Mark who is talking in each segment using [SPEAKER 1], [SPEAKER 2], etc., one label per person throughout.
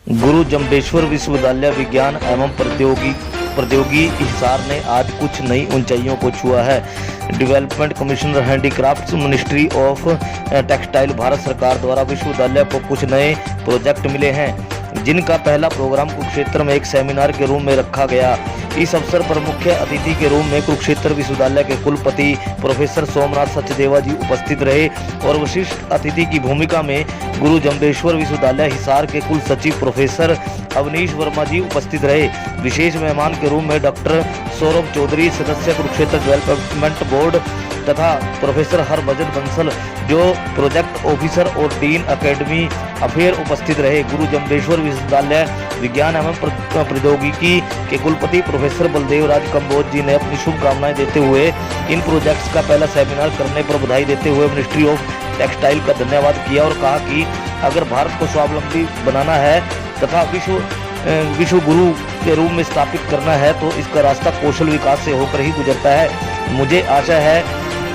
[SPEAKER 1] गुरु जम्बेश्वर विश्वविद्यालय विज्ञान एवं प्रौद्योगिकी हिसार ने आज कुछ नई ऊंचाइयों को छुआ है। Development commissioner handicrafts ministry of textile Bharat सरकार द्वारा विश्वविद्यालय को कुछ नए प्रोजेक्ट मिले हैं, जिनका पहला प्रोग्राम कुरुक्षेत्र में एक सेमिनार के रूप में रखा गया। इस अवसर पर मुख्य अतिथि के रूप में कुरुक्षेत्र विश्वविद्यालय के कुलपति प्रोफेसर सोमनाथ सचदेवा जी उपस्थित रहे और विशिष्ट अतिथि की भूमिका में गुरु जम्बेश्वर विश्वविद्यालय हिसार के कुल सचिव प्रोफेसर अवनीश वर्मा जी उपस्थित रहे। विशेष मेहमान के रूप में डॉक्टर सौरभ चौधरी, सदस्य कुरुक्षेत्र डेवलपमेंट बोर्ड, तथा प्रोफेसर हरभजन बंसल जो प्रोजेक्ट ऑफिसर और डीन एकेडमी अफेयर उपस्थित रहे। गुरु जम्बेश्वर विश्वविद्यालय विज्ञान एवं प्रौद्योगिकी के कुलपति प्रोफेसर बलदेव राज कंबोज जी ने अपनी शुभकामनाएं देते हुए इन प्रोजेक्ट्स का पहला सेमिनार करने पर बधाई देते हुए मिनिस्ट्री ऑफ टेक्सटाइल का धन्यवाद किया और कहा कि अगर भारत को स्वावलंबी बनाना है तथा विश्व गुरु के रूप में स्थापित करना है तो इसका रास्ता कौशल विकास से होकर ही गुजरता है। मुझे आशा है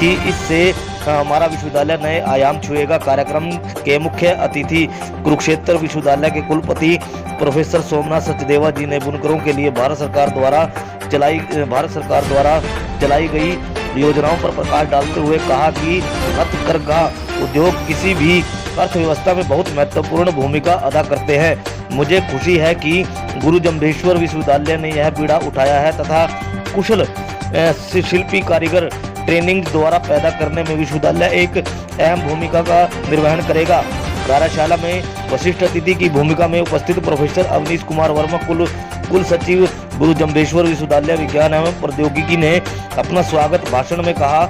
[SPEAKER 1] कि इससे हमारा विश्वविद्यालय नए आयाम छुएगा। कार्यक्रम के मुख्य अतिथि कुरुक्षेत्र विश्वविद्यालय के कुलपति प्रोफेसर सोमनाथ सचदेवा जी ने बुनकरों के लिए भारत सरकार द्वारा चलाई गई योजनाओं पर प्रकाश डालते हुए कहा कि हथकरघा उद्योग किसी भी अर्थव्यवस्था में बहुत महत्वपूर्ण भूमिका अदा करते हैं। मुझे खुशी है कि गुरु जम्बेश्वर विश्वविद्यालय ने यह बीड़ा उठाया है तथा कुशल शिल्पी कारीगर ट्रेनिंग द्वारा पैदा करने में विश्वविद्यालय एक अहम भूमिका का निर्वहन करेगा। कार्यशाला में वरिष्ठ अतिथि की भूमिका में उपस्थित प्रोफेसर अवनीश कुमार वर्मा कुल सचिव गुरु जम्बेश्वर विश्वविद्यालय विज्ञान एवं प्रौद्योगिकी ने अपना स्वागत भाषण में कहा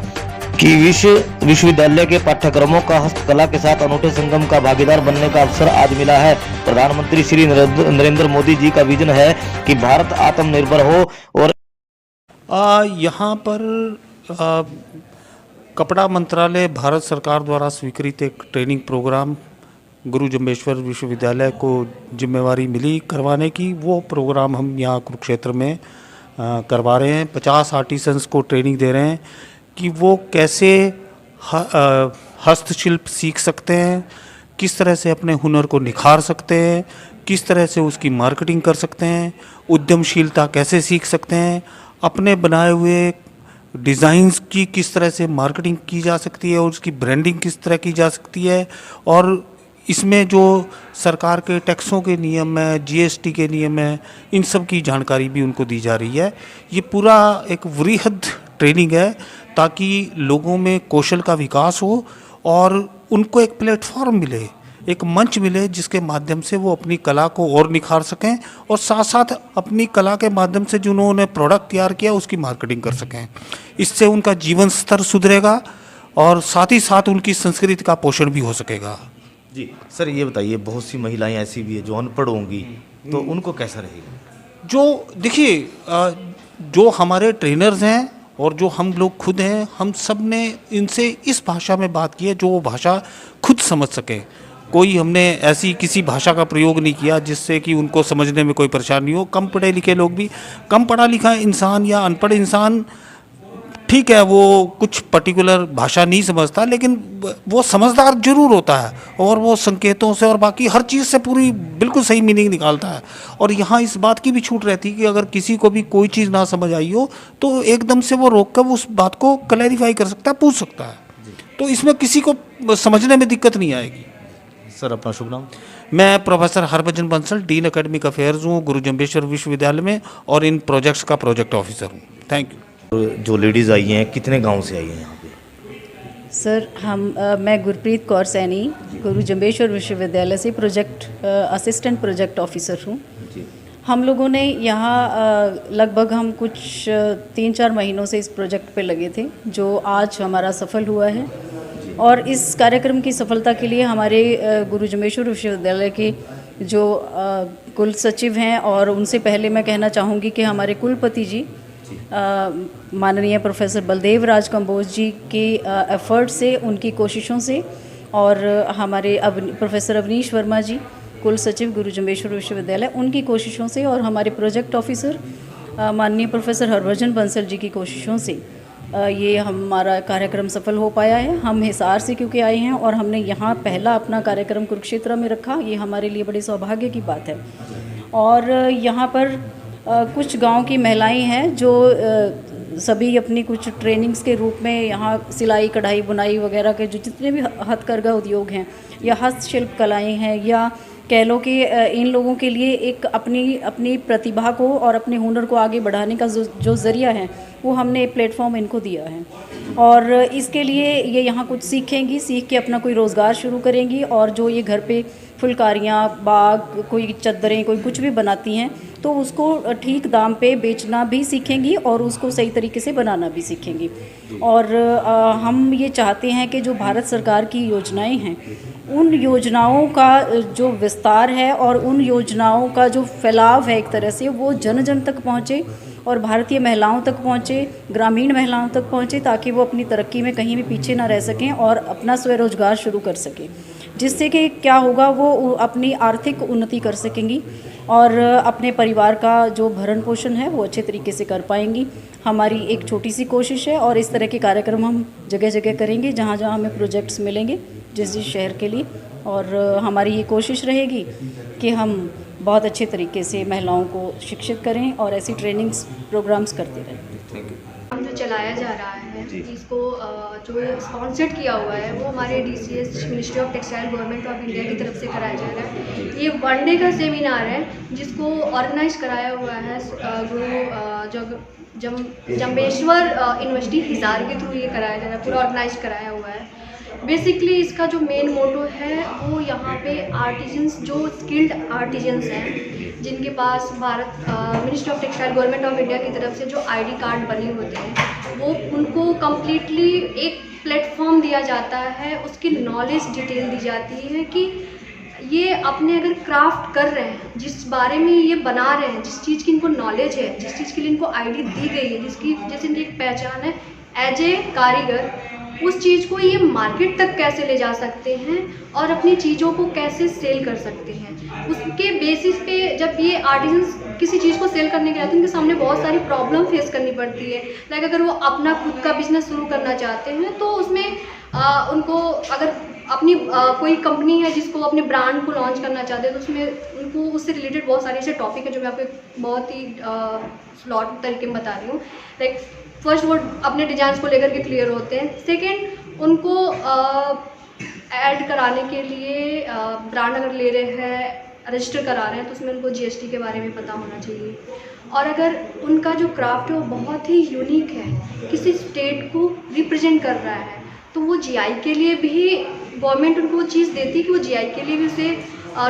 [SPEAKER 1] कि विश्वविद्यालय के पाठ्यक्रमों का हस्तकला के साथ अनूठे संगम का भागीदार बनने का अवसर आज मिला है। प्रधानमंत्री श्री नरेंद्र मोदी जी का विजन है कि भारत आत्मनिर्भर हो और
[SPEAKER 2] यहाँ पर कपड़ा मंत्रालय भारत सरकार द्वारा स्वीकृत एक ट्रेनिंग प्रोग्राम गुरु जम्बेश्वर विश्वविद्यालय को जिम्मेवारी मिली करवाने की। वो प्रोग्राम हम यहाँ कुरुक्षेत्र में करवा रहे हैं। 50 आर्टिसंस को ट्रेनिंग दे रहे हैं कि वो कैसे हस्तशिल्प सीख सकते हैं, किस तरह से अपने हुनर को निखार सकते हैं, किस तरह से उसकी मार्केटिंग कर सकते हैं, उद्यमशीलता कैसे सीख सकते हैं, अपने बनाए हुए डिज़ाइंस की किस तरह से मार्केटिंग की जा सकती है और उसकी ब्रांडिंग किस तरह की जा सकती है। और इसमें जो सरकार के टैक्सों के नियम है, जीएसटी के नियम है, इन सब की जानकारी भी उनको दी जा रही है। ये पूरा एक वृहद ट्रेनिंग है ताकि लोगों में कौशल का विकास हो और उनको एक प्लेटफॉर्म मिले, एक मंच मिले जिसके माध्यम से वो अपनी कला को और निखार सकें और साथ साथ अपनी कला के माध्यम से जो उन्होंने प्रोडक्ट तैयार किया उसकी मार्केटिंग कर सकें। इससे उनका जीवन स्तर सुधरेगा और साथ ही साथ उनकी संस्कृति का पोषण भी हो सकेगा।
[SPEAKER 1] जी सर, ये बताइए, बहुत सी महिलाएं ऐसी भी है जो अनपढ़ होंगी, तो उनको कैसा रहेगा?
[SPEAKER 2] जो देखिए, जो हमारे ट्रेनर्स हैं और जो हम लोग खुद हैं, हम सब ने इनसे इस भाषा में बात की है जो वो भाषा खुद समझ सकें। कोई हमने ऐसी किसी भाषा का प्रयोग नहीं किया जिससे कि उनको समझने में कोई परेशानी हो। कम पढ़े लिखे लोग भी, कम पढ़ा लिखा इंसान या अनपढ़ इंसान, ठीक है, वो कुछ पर्टिकुलर भाषा नहीं समझता, लेकिन वो समझदार जरूर होता है और वो संकेतों से और बाकी हर चीज़ से पूरी बिल्कुल सही मीनिंग निकालता है। और यहाँ इस बात की भी छूट रहती है कि अगर किसी को भी कोई चीज़ ना समझ आई हो तो एकदम से वो रोक कर उस बात को क्लैरिफाई कर सकता है, पूछ सकता है। तो इसमें किसी को समझने में दिक्कत नहीं आएगी।
[SPEAKER 1] सर, अपना शुभ नाम?
[SPEAKER 2] मैं professor Harbhajan Bansal, dean academic affairs हूँ गुरु जम्बेश्वर विश्वविद्यालय में और इन प्रोजेक्ट्स का प्रोजेक्ट ऑफिसर हूँ। Thank you.
[SPEAKER 1] जो लेडीज़ आई हैं, कितने गांव से आई हैं यहाँ पे?
[SPEAKER 3] सर, मैं गुरप्रीत कौर सैनी, गुरु जम्बेश्वर विश्वविद्यालय से असिस्टेंट प्रोजेक्ट ऑफिसर हूँ। हम लोगों ने यहाँ लगभग हम कुछ 3-4 महीनों से इस प्रोजेक्ट पे लगे थे, जो आज हमारा सफल हुआ है। और इस कार्यक्रम की सफलता के लिए हमारे गुरु जम्बेश्वर विश्वविद्यालय के जो कुल सचिव हैं, और उनसे पहले मैं कहना चाहूँगी कि हमारे कुलपति जी माननीय प्रोफेसर बलदेव राज कंबोज जी के एफर्ट से, उनकी कोशिशों से, और हमारे प्रोफेसर अवनीश वर्मा जी कुल सचिव गुरु जम्बेश्वर विश्वविद्यालय, उनकी कोशिशों से, और हमारे प्रोजेक्ट ऑफिसर माननीय प्रोफेसर हरभजन बंसल जी की कोशिशों से ये हमारा कार्यक्रम सफल हो पाया है। हम हिसार से क्योंकि आए हैं और हमने यहाँ पहला अपना कार्यक्रम कुरुक्षेत्र में रखा, ये हमारे लिए बड़े सौभाग्य की बात है। और यहाँ पर कुछ गांव की महिलाएं हैं जो सभी अपनी कुछ ट्रेनिंग्स के रूप में यहाँ सिलाई कढ़ाई बुनाई वगैरह के जो जितने भी हथकरघा उद्योग हैं या हस्तशिल्प कलाएं हैं, या कह लो कि इन लोगों के लिए एक अपनी प्रतिभा को और अपने हुनर को आगे बढ़ाने का जो ज़रिया है वो हमने प्लेटफॉर्म इनको दिया है। और इसके लिए ये यहाँ कुछ सीखेंगी, सीख के अपना कोई रोज़गार शुरू करेंगी, और जो ये घर पे फुलकारियाँ, बाग, कोई चद्दरें, कोई कुछ भी बनाती हैं तो उसको ठीक दाम पे बेचना भी सीखेंगी और उसको सही तरीके से बनाना भी सीखेंगी। और हम ये चाहते हैं कि जो भारत सरकार की योजनाएं हैं उन योजनाओं का जो विस्तार है और उन योजनाओं का जो फैलाव है एक तरह से वो जन जन तक पहुँचे और भारतीय महिलाओं तक पहुँचे, ग्रामीण महिलाओं तक पहुँचे, ताकि वो अपनी तरक्की में कहीं भी पीछे ना रह सकें और अपना स्वरोजगार शुरू कर सकें, जिससे कि क्या होगा वो अपनी आर्थिक उन्नति कर सकेंगी और अपने परिवार का जो भरण पोषण है वो अच्छे तरीके से कर पाएंगी। हमारी एक छोटी सी कोशिश है और इस तरह के कार्यक्रम हम जगह जगह करेंगे जहाँ जहाँ हमें प्रोजेक्ट्स मिलेंगे जिस जिस शहर के लिए। और हमारी ये कोशिश रहेगी कि हम बहुत अच्छे तरीके से महिलाओं को शिक्षित करें और ऐसी ट्रेनिंग्स प्रोग्राम्स करते रहें।
[SPEAKER 4] काम जो चलाया जा रहा है इसको जो स्पॉन्सर्ड किया हुआ है वो हमारे DCS ministry of textile government of India की तरफ से कराया जा रहा है। ये 1 डे का सेमिनार है जिसको ऑर्गेनाइज कराया हुआ है जम्बेश्वर यूनिवर्सिटी हिसार के थ्रू ये कराया जा रहा है, पूरा ऑर्गेनाइज कराया हुआ है। बेसिकली इसका जो मेन मोटो है वो यहाँ पे आर्टिजन्स, जो स्किल्ड आर्टिजन्स हैं जिनके पास Bharat ministry of textile government of India की तरफ से जो ID कार्ड बने होते हैं वो उनको कम्प्लीटली एक प्लेटफॉर्म दिया जाता है, उसकी नॉलेज डिटेल दी जाती है कि ये अपने अगर क्राफ्ट कर रहे हैं, जिस बारे में ये बना रहे हैं, जिस चीज़ की इनको नॉलेज है, जिस चीज़ के लिए इनको ID दी गई है, जिसकी जैसे इनकी एक पहचान है एज ए कारीगर, उस चीज़ को ये मार्केट तक कैसे ले जा सकते हैं और अपनी चीज़ों को कैसे सेल कर सकते हैं, उसके बेसिस पे जब ये आर्टिजन्स किसी चीज़ को सेल करने के लिए उनके सामने बहुत सारी प्रॉब्लम फेस करनी पड़ती है। लाइक अगर वो अपना खुद का बिजनेस शुरू करना चाहते हैं तो उसमें उनको अगर अपनी कोई कंपनी है जिसको अपने ब्रांड को लॉन्च करना चाहते हैं तो उसमें उनको उससे रिलेटेड बहुत सारे ऐसे टॉपिक है जो मैं आपको बहुत ही स्लॉट तरीके में बता रही हूँ। लाइक फर्स्ट वो अपने डिजाइंस को लेकर के क्लियर होते हैं। सेकंड, उनको ऐड कराने के लिए ब्रांड अगर ले रहे हैं, रजिस्टर करा रहे हैं तो उसमें उनको GST के बारे में पता होना चाहिए। और अगर उनका जो क्राफ्ट है वो बहुत ही यूनिक है, किसी स्टेट को रिप्रेजेंट कर रहा है, तो वो GI के लिए भी गवर्नमेंट उनको वो चीज़ देती है कि वो GI के लिए भी उसे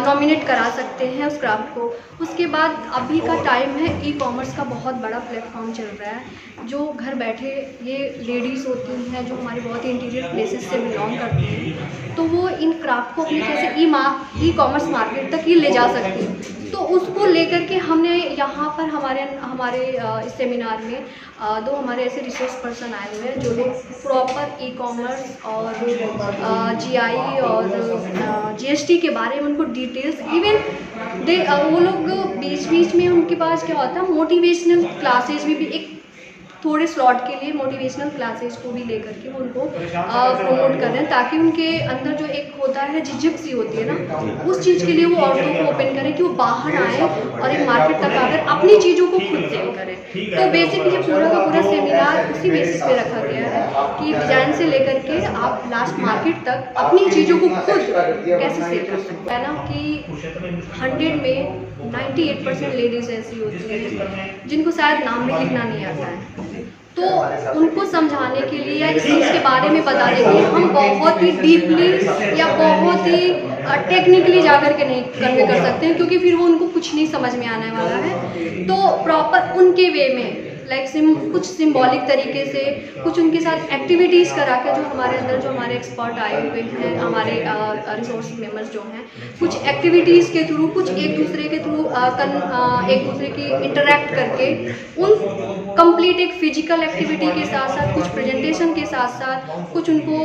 [SPEAKER 4] नॉमिनेट करा सकते हैं उस क्राफ्ट को। उसके बाद अभी का टाइम है ई-कॉमर्स का बहुत बड़ा प्लेटफॉर्म चल रहा है, जो घर बैठे ये लेडीज़ होती हैं जो हमारे बहुत ही इंटीरियर प्लेसेस से बिलोंग करती हैं, तो वो इन क्राफ्ट को अपने कैसे ई-कॉमर्स मार्केट तक ये ले जा सकती हैं। तो उसको लेकर के हमने यहाँ पर हमारे इस सेमिनार में 2 हमारे ऐसे रिसोर्स पर्सन आए हुए हैं जो लोग प्रॉपर ई-कॉमर्स और GI और GST के बारे में उनको डिटेल्स, इवन वो लोग बीच में उनके पास क्या होता है मोटिवेशनल क्लासेज में भी एक थोड़े स्लॉट के लिए मोटिवेशनल क्लासेस को भी लेकर के वो उनको प्रमोट कर रहे हैं, ताकि उनके अंदर जो एक होता है झिझक सी होती है ना, उस चीज़ के लिए वो औरतों को ओपन करें कि वो बाहर आए और एक मार्केट तक आकर अपनी चीज़ों को खुद सेल करें। तो बेसिकली ये पूरा का पूरा सेमिनार उसी बेसिस पे रखा गया है कि डिज़ाइन से लेकर के आप लास्ट मार्केट तक अपनी चीज़ों को खुद कैसे सेल कर सकते हैं ना, कि 100 में 98% लेडीज़ ऐसी होती हैं जिनको शायद नाम भी लिखना नहीं आता है। तो उनको समझाने के लिए या इस चीज़ के बारे में बताने के लिए हम बहुत ही डीपली या बहुत ही टेक्निकली जाकर के नहीं कन्वे कर सकते हैं, क्योंकि फिर वो उनको कुछ नहीं समझ में आने वाला है। तो प्रॉपर उनके वे में लाइक कुछ सिंबॉलिक तरीके से कुछ उनके साथ एक्टिविटीज़ करा के, जो हमारे अंदर जो हमारे एक्सपर्ट आए हुए हैं, हमारे रिसोर्स मेंबर्स जो हैं, कुछ एक्टिविटीज़ के थ्रू, कुछ एक दूसरे के थ्रू एक दूसरे की इंटरेक्ट करके उन कंप्लीट एक फिजिकल एक्टिविटी के साथ साथ कुछ प्रेजेंटेशन के साथ साथ कुछ उनको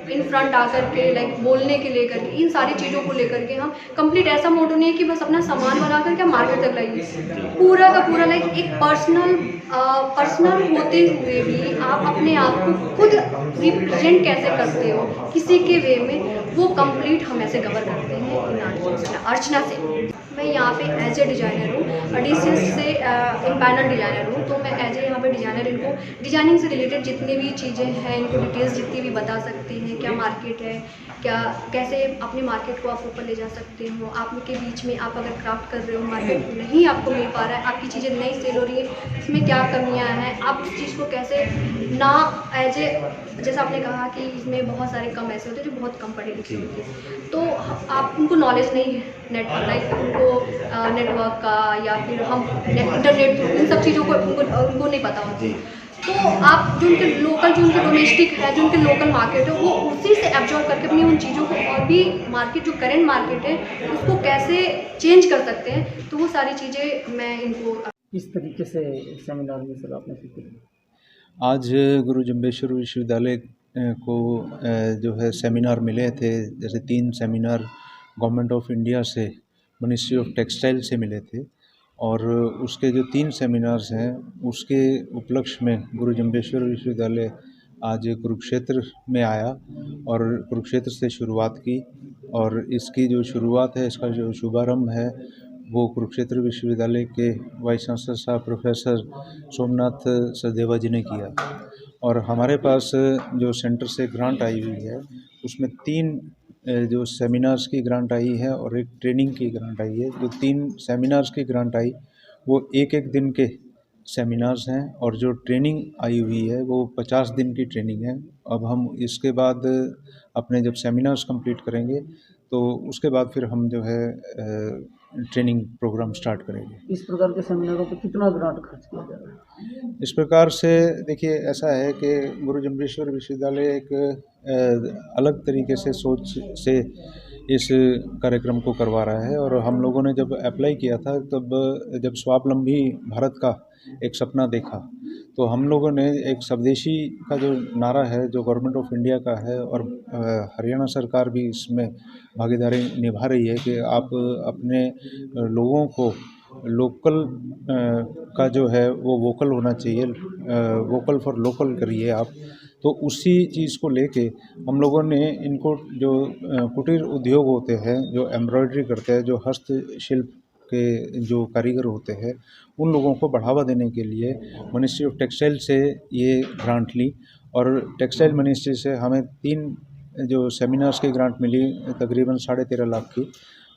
[SPEAKER 4] इन फ्रंट आकर के लाइक बोलने के लेकर के इन सारी चीज़ों को लेकर के हम कंप्लीट ऐसा मोटो नहीं है कि बस अपना सामान बना करके हम मार्केट तक लाइए। पूरा का पूरा लाइक एक पर्सनल होते हुए भी आप अपने आप को खुद रिप्रेजेंट कैसे करते हो किसी के वे में, वो कंप्लीट हम ऐसे कवर करते हैं इन अर्चना से। मैं यहाँ पे एज ए डिज़ाइनर हूँ, डीसीएस से पैनल डिज़ाइनर हूँ, तो मैं एज ए यहाँ पे डिज़ाइनर इनको डिज़ाइनिंग से रिलेटेड जितनी भी चीज़ें हैं इनको डिटेल्स जितनी भी बता सकते हैं, क्या मार्केट है, क्या कैसे अपने मार्केट को आप ऊपर ले जा सकते हो। आप के बीच में आप अगर क्राफ्ट कर रहे हो, मार्केट नहीं आपको मिल पा रहा है, आपकी चीज़ें नहीं सेल हो रही है, इसमें क्या कमियाँ हैं, आप उस चीज़ को कैसे ना एज ए, जैसा आपने कहा कि इसमें बहुत सारे कम ऐसे होते हैं जो बहुत कम पढ़े लिखे होते हैं, तो आप उनको नॉलेज नहीं है लाइक उनको नेटवर्क का या फिर हम इंटरनेट इन सब चीज़ों को उनको नहीं पता होती। तो आप जो उनके लोकल, जो उनके डोमेस्टिक है, जो उनके लोकल मार्केट है, वो उसी से एब्जॉर्ब करके अपनी उन चीज़ों को और भी मार्केट, जो करेंट मार्केट है, उसको कैसे चेंज कर सकते हैं, तो वो सारी चीज़ें मैं इनको
[SPEAKER 5] इस तरीके से सेमिनार में सर आपने सीखी।
[SPEAKER 6] आज गुरु जम्बेश्वर विश्वविद्यालय को जो है सेमिनार मिले थे, जैसे 3 सेमिनार गवर्नमेंट ऑफ इंडिया से, मिनिस्ट्री ऑफ टेक्सटाइल से मिले थे, और उसके जो 3 सेमिनार्स हैं उसके उपलक्ष्य में गुरु जम्बेश्वर विश्वविद्यालय आज कुरुक्षेत्र में आया और कुरुक्षेत्र से शुरुआत की। और इसकी जो शुरुआत है, इसका जो शुभारंभ है, वो कुरुक्षेत्र विश्वविद्यालय के वाइस चांसलर साहब प्रोफेसर सोमनाथ सचदेवा जी ने किया। और हमारे पास जो सेंटर से ग्रांट आई हुई है उसमें 3 जो सेमिनार्स की ग्रांट आई है और एक ट्रेनिंग की ग्रांट आई है। जो 3 सेमिनार्स की ग्रांट आई वो एक दिन के सेमिनार्स हैं, और जो ट्रेनिंग आई हुई है वो 50 दिन की ट्रेनिंग है। अब हम इसके बाद अपने जब सेमिनार्स कंप्लीट करेंगे तो उसके बाद फिर हम जो है ट्रेनिंग प्रोग्राम स्टार्ट करेंगे।
[SPEAKER 5] इस प्रकार के सेमिनारों पर कितना ग्रांट खर्च किया जा रहा है?
[SPEAKER 6] इस प्रकार से देखिए, ऐसा है कि गुरु जम्बेश्वर विश्वविद्यालय एक अलग तरीके से सोच से इस कार्यक्रम को करवा रहा है। और हम लोगों ने जब अप्लाई किया था, तब जब स्वावलंबी भारत का एक सपना देखा, तो हम लोगों ने एक स्वदेशी का जो नारा है, जो गवर्नमेंट ऑफ इंडिया का है, और हरियाणा सरकार भी इसमें भागीदारी निभा रही है कि आप अपने लोगों को लोकल का जो है वो वोकल होना चाहिए, वोकल फॉर लोकल करिए आप। तो उसी चीज़ को लेके हम लोगों ने इनको, जो कुटीर उद्योग होते हैं, जो एम्ब्रॉयडरी करते हैं, जो हस्तशिल्प के जो कारीगर होते हैं, उन लोगों को बढ़ावा देने के लिए मिनिस्ट्री ऑफ टेक्सटाइल से ये ग्रांट ली। और टेक्सटाइल मिनिस्ट्री से हमें 3 जो सेमिनार्स की ग्रांट मिली, तकरीबन 13.5 लाख की,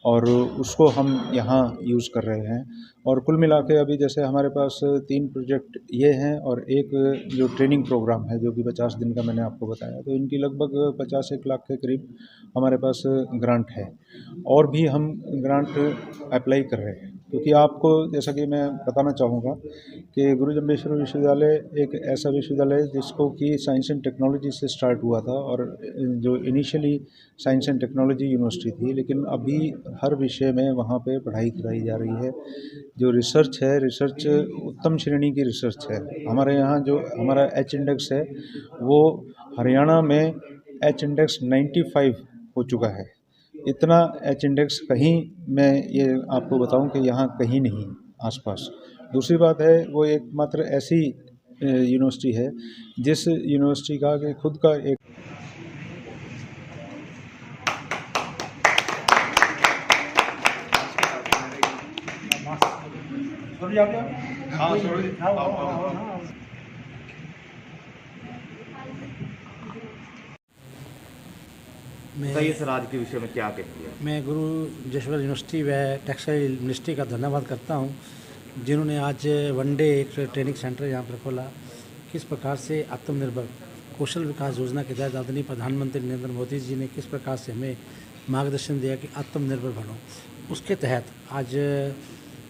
[SPEAKER 6] और उसको हम यहाँ यूज़ कर रहे हैं। और कुल मिला के अभी जैसे हमारे पास 3 प्रोजेक्ट ये हैं और एक जो ट्रेनिंग प्रोग्राम है जो कि 50 दिन का मैंने आपको बताया, तो इनकी लगभग 50-1 लाख के करीब हमारे पास ग्रांट है। और भी हम ग्रांट अप्लाई कर रहे हैं, क्योंकि आपको जैसा कि मैं बताना चाहूँगा कि गुरु जम्बेश्वर विश्वविद्यालय एक ऐसा विश्वविद्यालय है जिसको कि साइंस एंड टेक्नोलॉजी से स्टार्ट हुआ था, और जो initially science and technology university थी, लेकिन अभी हर विषय में वहाँ पे पढ़ाई कराई जा रही है। जो रिसर्च है, रिसर्च उत्तम श्रेणी की रिसर्च है। हमारे यहाँ जो हमारा एच इंडेक्स है वो हरियाणा में एच इंडेक्स 95 हो चुका है। इतना एच इंडेक्स कहीं, मैं ये आपको बताऊं कि यहाँ कहीं नहीं आसपास। दूसरी बात है, वो एकमात्र ऐसी यूनिवर्सिटी है जिस यूनिवर्सिटी का कि खुद का एक
[SPEAKER 1] बताइए सर, आज के विषय में क्या कहेंगे?
[SPEAKER 7] मैं गुरु जम्बेश्वर यूनिवर्सिटी व टेक्सटाइल मिनिस्ट्री का धन्यवाद करता हूं, जिन्होंने आज वन डे एक ट्रेनिंग सेंटर यहाँ पर खोला। किस प्रकार से आत्मनिर्भर कौशल विकास योजना के तहत आदरणीय प्रधानमंत्री नरेंद्र मोदी जी ने किस प्रकार से हमें मार्गदर्शन दिया कि आत्मनिर्भर बनो, उसके तहत आज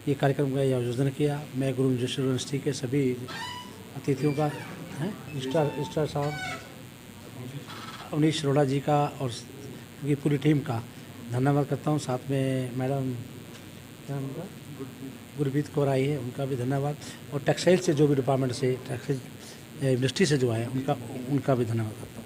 [SPEAKER 7] ये कार्यक्रम का आयोजन किया। मैं गुरु जम्बेश्वर यूनिवर्सिटी के सभी अतिथियों का, रजिस्ट्रार साहब अवनीश अरोड़ा जी का और उनकी पूरी टीम का धन्यवाद करता हूँ। साथ में मैडम गुरप्रीत कौर आई है, उनका भी धन्यवाद। और टेक्सटाइल से जो भी डिपार्टमेंट से, टेक्सटाइल इंडस्ट्री से जो आए उनका भी धन्यवाद करता हूँ।